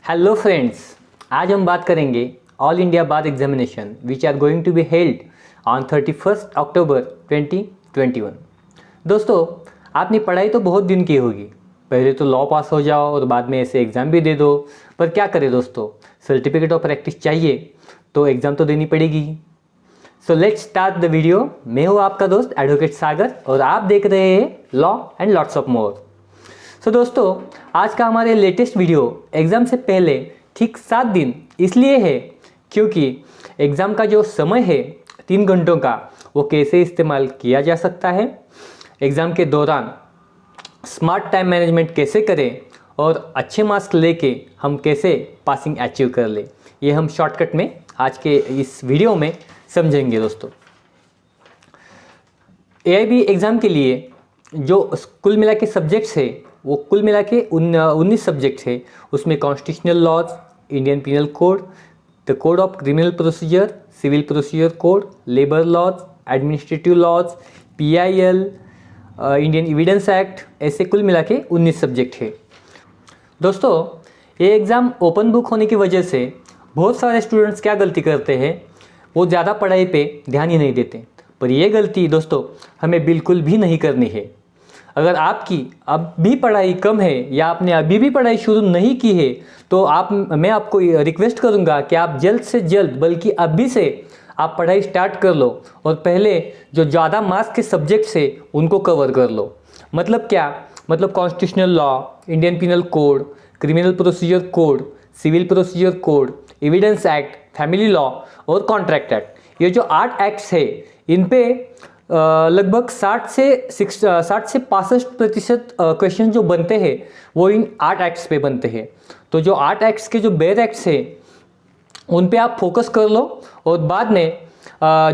Hello friends, आज हम बात करेंगे all India bar examination which are going to be held on 31 October 2021। दोस्तों, आपने पढ़ाई तो बहुत दिन की होगी। पहले तो लॉ पास हो जाओ और बाद में ऐसे एग्ज़ाम भी दे दो। पर क्या करें दोस्तों, सर्टिफिकेट ऑफ प्रैक्टिस चाहिए तो एग्ज़ाम तो देनी पड़ेगी। So let's start the video. मैं हूँ आपका दोस्त एडवोकेट सागर और आप देख रहे हैं law and lots of more. तो दोस्तों, आज का हमारे लेटेस्ट वीडियो एग्ज़ाम से पहले ठीक 7 दिन इसलिए है क्योंकि एग्ज़ाम का जो समय है 3 घंटों का, वो कैसे इस्तेमाल किया जा सकता है, एग्ज़ाम के दौरान स्मार्ट टाइम मैनेजमेंट कैसे करें और अच्छे मार्क्स लेके हम कैसे पासिंग अचीव कर ले, ये हम शॉर्टकट में आज के इस वीडियो में समझेंगे। दोस्तों, AIB एग्ज़ाम के लिए जो कुल मिला के सब्जेक्ट्स है वो कुल मिला के 19 सब्जेक्ट है। उसमें constitutional laws, Indian penal code, the code of criminal procedure, civil procedure code, labour laws, administrative laws, PIL, Indian evidence act, ऐसे कुल मिला के 19 सब्जेक्ट है। दोस्तों, ये एग्ज़ाम ओपन बुक होने की वजह से बहुत सारे स्टूडेंट्स क्या गलती करते हैं, वो ज़्यादा पढ़ाई पे ध्यान ही नहीं देते। पर ये गलती दोस्तों हमें बिल्कुल भी नहीं करनी है। अगर आपकी अब भी पढ़ाई कम है या आपने अभी भी पढ़ाई शुरू नहीं की है तो मैं आपको रिक्वेस्ट करूंगा कि आप जल्द से जल्द, बल्कि अभी से आप पढ़ाई स्टार्ट कर लो और पहले जो ज़्यादा मार्क्स के सब्जेक्ट्स है उनको कवर कर लो। मतलब क्या? मतलब constitutional law, Indian penal code, criminal procedure code, civil procedure code, evidence act, family law और कॉन्ट्रैक्ट एक्ट। ये जो 8 एक्ट्स है इन पे लगभग 60 से 65% क्वेश्चन जो बनते हैं वो इन 8 एक्ट्स पे बनते हैं। तो जो 8 एक्ट्स के जो बेयर एक्ट्स है उन पे आप फोकस कर लो और बाद में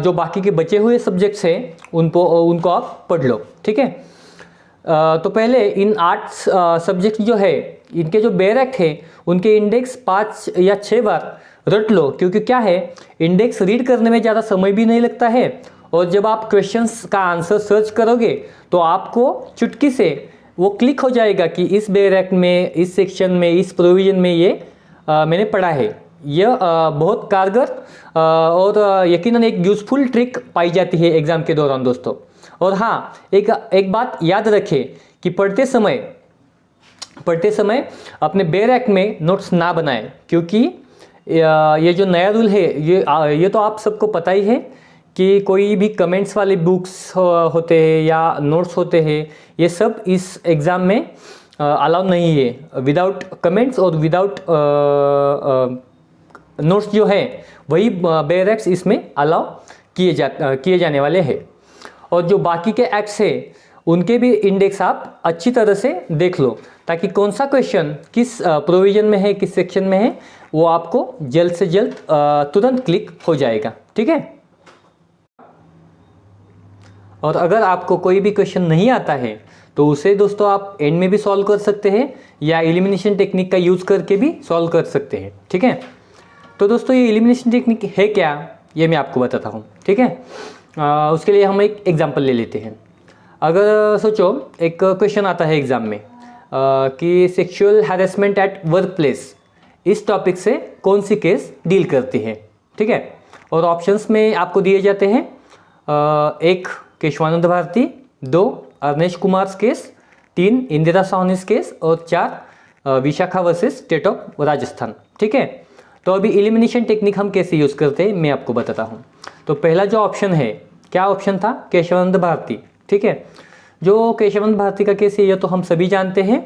जो बाकी के बचे हुए सब्जेक्ट्स हैं उनको आप पढ़ लो। ठीक है। तो पहले इन 8 सब्जेक्ट जो है इनके जो बेयर एक्ट है उनके इंडेक्स 5 या 6 बार रट लो, क्योंकि क्या है, इंडेक्स रीड करने में ज़्यादा समय भी नहीं लगता है और जब आप क्वेश्चंस का आंसर सर्च करोगे तो आपको चुटकी से वो क्लिक हो जाएगा कि इस बेयर एक्ट में, इस सेक्शन में, इस प्रोविजन में ये मैंने पढ़ा है। यह बहुत कारगर और यकीनन एक यूज़फुल ट्रिक पाई जाती है एग्ज़ाम के दौरान दोस्तों। और हाँ, एक बात याद रखें कि पढ़ते समय अपने बेयर एक्ट में नोट्स ना बनाएं, क्योंकि ये जो नया रूल है ये तो आप सबको पता ही है कि कोई भी कमेंट्स वाले बुक्स होते हैं या नोट्स होते हैं, ये सब इस एग्ज़ाम में अलाउ नहीं है। विदाउट कमेंट्स और विदाउट नोट्स जो है वही बेयर एक्ट्स इसमें अलाउ किए जाने वाले हैं। और जो बाकी के एक्ट्स है उनके भी इंडेक्स आप अच्छी तरह से देख लो, ताकि कौन सा क्वेश्चन किस प्रोविजन में है, किस सेक्शन में है, वो आपको जल्द से जल्द तुरंत क्लिक हो जाएगा। ठीक है। और अगर आपको कोई भी क्वेश्चन नहीं आता है तो उसे दोस्तों आप एंड में भी सॉल्व कर सकते हैं या एलिमिनेशन टेक्निक का यूज़ करके भी सॉल्व कर सकते हैं। ठीक है। तो दोस्तों, ये एलिमिनेशन टेक्निक है क्या, ये मैं आपको बताता हूँ। ठीक है। उसके लिए हम एक एग्जांपल ले लेते हैं। अगर सोचो एक क्वेश्चन आता है एग्ज़ाम में कि sexual harassment at work place, इस टॉपिक से कौन सी केस डील करती है। ठीक है। और ऑप्शंस में आपको दिए जाते हैं 1 केशवानंद भारती, 2 अवनेश कुमार केस, 3 इंदिरा साहनीस केस और 4 Vishakha versus state of Rajasthan. ठीक है। तो अभी एलिमिनेशन टेक्निक हम कैसे यूज़ करते हैं मैं आपको बताता हूँ। तो पहला जो ऑप्शन है, क्या ऑप्शन था? केशवानंद भारती। ठीक है। जो केशवानंद भारती का केस है ये तो हम सभी जानते हैं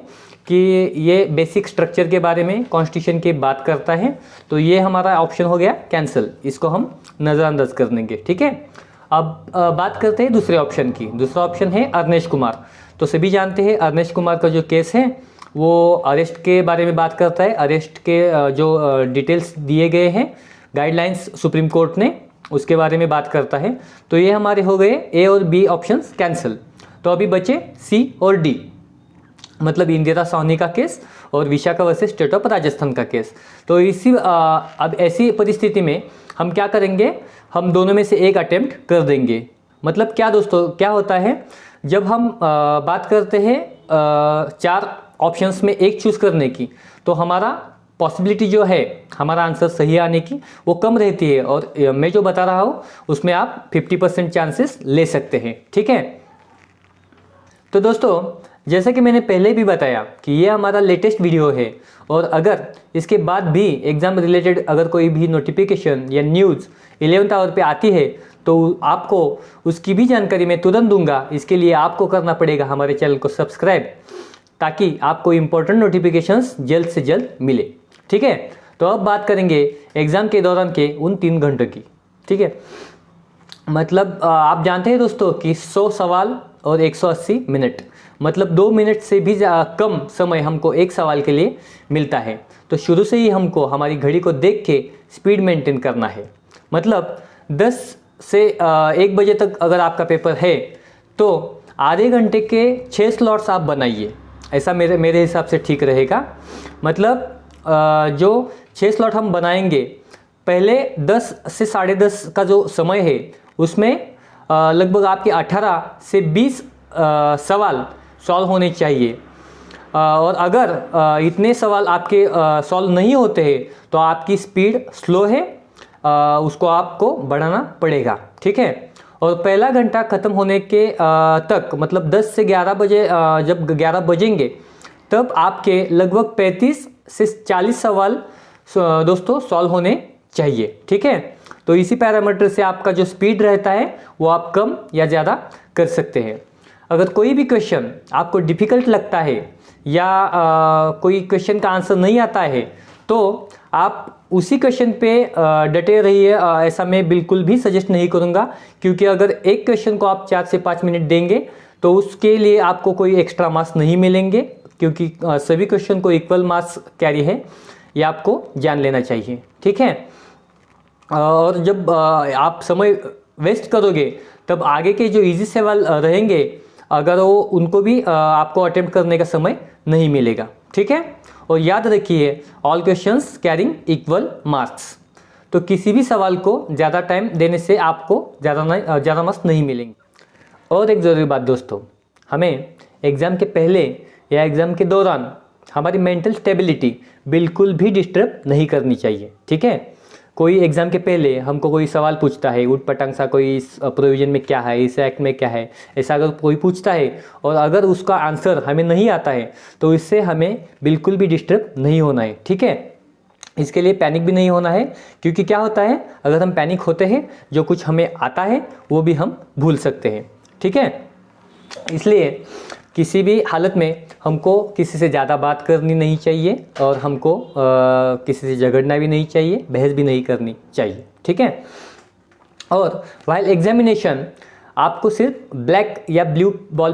कि ये बेसिक स्ट्रक्चर के बारे में, कॉन्स्टिट्यूशन की बात करता है। तो ये हमारा ऑप्शन हो गया कैंसिल, इसको हम नज़रअंदाज कर देंगे। ठीक है। अब बात करते हैं दूसरे ऑप्शन की। दूसरा ऑप्शन है अवनेश कुमार। तो सभी जानते हैं अवनेश कुमार का जो केस है वो अरेस्ट के बारे में बात करता है। अरेस्ट के जो डिटेल्स दिए गए हैं, गाइडलाइंस सुप्रीम कोर्ट ने, उसके बारे में बात करता है। तो ये हमारे हो गए A और B ऑप्शंस कैंसिल। तो अभी बचे C और D, मतलब इंदिरा साहनी का केस और Vishakha versus state of Rajasthan का केस। तो अब ऐसी परिस्थिति में हम क्या करेंगे, हम दोनों में से एक अटेम्प्ट कर देंगे। मतलब क्या दोस्तों, क्या होता है, जब हम बात करते हैं 4 ऑप्शंस में एक चूज़ करने की, तो हमारा पॉसिबिलिटी जो है हमारा आंसर सही आने की वो कम रहती है, और मैं जो बता रहा हूँ उसमें आप 50% चांसेस ले सकते हैं। ठीक है, तो दोस्तों जैसे कि मैंने पहले भी बताया कि ये हमारा लेटेस्ट वीडियो है, और अगर इसके बाद भी एग्ज़ाम रिलेटेड अगर कोई भी नोटिफिकेशन या न्यूज़ 11th आवर पे आती है तो आपको उसकी भी जानकारी मैं तुरंत दूंगा। इसके लिए आपको करना पड़ेगा हमारे चैनल को सब्सक्राइब, ताकि आपको इम्पोर्टेंट नोटिफिकेशंस जल्द से जल्द मिले। ठीक है, तो अब बात करेंगे एग्ज़ाम के दौरान के उन 3 घंटों की। ठीक है, मतलब आप जानते हैं दोस्तों कि 100 सवाल और 180 मिनट, मतलब 2 मिनट से भी कम समय हमको एक सवाल के लिए मिलता है। तो शुरू से ही हमको हमारी घड़ी को देख के स्पीड मेंटेन करना है। मतलब 10 से 1 बजे तक अगर आपका पेपर है तो आधे घंटे के 6 स्लॉट्स आप बनाइए, ऐसा मेरे हिसाब से ठीक रहेगा। मतलब जो 6 स्लॉट हम बनाएंगे, पहले 10 से 10:30 का जो समय है उसमें लगभग आपके 18 से 20 सवाल सॉल्व होने चाहिए। और अगर इतने सवाल आपके सॉल्व नहीं होते हैं तो आपकी स्पीड स्लो है, उसको आपको बढ़ाना पड़ेगा। ठीक है, और पहला घंटा ख़त्म होने के तक, मतलब 10 से 11 बजे, जब 11 बजेंगे तब आपके लगभग 35 से 40 सवाल दोस्तों सॉल्व होने चाहिए। ठीक है, तो इसी पैरामीटर से आपका जो स्पीड रहता है वो आप कम या ज़्यादा कर सकते हैं। अगर कोई भी क्वेश्चन आपको डिफ़िकल्ट लगता है या कोई क्वेश्चन का आंसर नहीं आता है तो आप उसी क्वेश्चन पे डटे रहिए, ऐसा मैं बिल्कुल भी सजेस्ट नहीं करूँगा। क्योंकि अगर एक क्वेश्चन को आप 4 से 5 मिनट देंगे तो उसके लिए आपको कोई एक्स्ट्रा मार्क्स नहीं मिलेंगे, क्योंकि सभी क्वेश्चन को इक्वल मार्क्स कैरी है, ये आपको जान लेना चाहिए। ठीक है, और जब आप समय वेस्ट करोगे तब आगे के जो इजी सवाल रहेंगे, अगर वो उनको भी आपको अटेम्प्ट करने का समय नहीं मिलेगा। ठीक है, और याद रखिए all questions carrying equal marks, तो किसी भी सवाल को ज़्यादा टाइम देने से आपको ज़्यादा मार्क्स नहीं मिलेंगे। और एक ज़रूरी बात दोस्तों, हमें एग्ज़ाम के पहले या एग्ज़ाम के दौरान हमारी मेंटल स्टेबिलिटी बिल्कुल भी डिस्टर्ब नहीं करनी चाहिए। ठीक है, कोई एग्ज़ाम के पहले हमको कोई सवाल पूछता है, उठ पटांग सा, कोई इस प्रोविजन में क्या है, इस एक्ट में क्या है, ऐसा अगर कोई पूछता है और अगर उसका आंसर हमें नहीं आता है तो इससे हमें बिल्कुल भी डिस्टर्ब नहीं होना है। ठीक है, इसके लिए पैनिक भी नहीं होना है, क्योंकि क्या होता है अगर हम पैनिक होते हैं जो कुछ हमें आता है वो भी हम भूल सकते हैं। ठीक है, इसलिए किसी भी हालत में हमको किसी से ज़्यादा बात करनी नहीं चाहिए, और हमको किसी से झगड़ना भी नहीं चाहिए, बहस भी नहीं करनी चाहिए। ठीक है, और वाइल एग्जामिनेशन आपको सिर्फ ब्लैक या ब्लू बॉल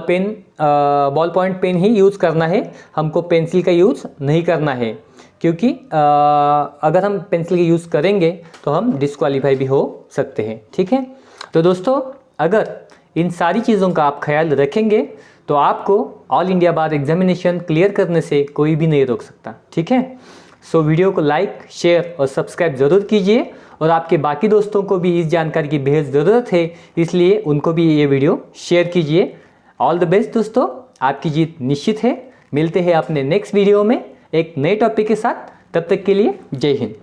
पॉइंट पेन ही यूज़ करना है, हमको पेंसिल का यूज़ नहीं करना है। क्योंकि अगर हम पेंसिल का यूज़ करेंगे तो हम डिस्क्वालीफाई भी हो सकते हैं। ठीक है, तो दोस्तों अगर इन सारी चीज़ों का आप ख्याल रखेंगे तो आपको all India bar examination clear करने से कोई भी नहीं रोक सकता। ठीक है, सो वीडियो को लाइक, शेयर और सब्सक्राइब ज़रूर कीजिए, और आपके बाकी दोस्तों को भी इस जानकारी की बेहद ज़रूरत है, इसलिए उनको भी ये वीडियो शेयर कीजिए। ऑल द बेस्ट दोस्तों, आपकी जीत निश्चित है। मिलते हैं अपने नेक्स्ट वीडियो में एक नए टॉपिक के साथ, तब तक के लिए जय हिंद।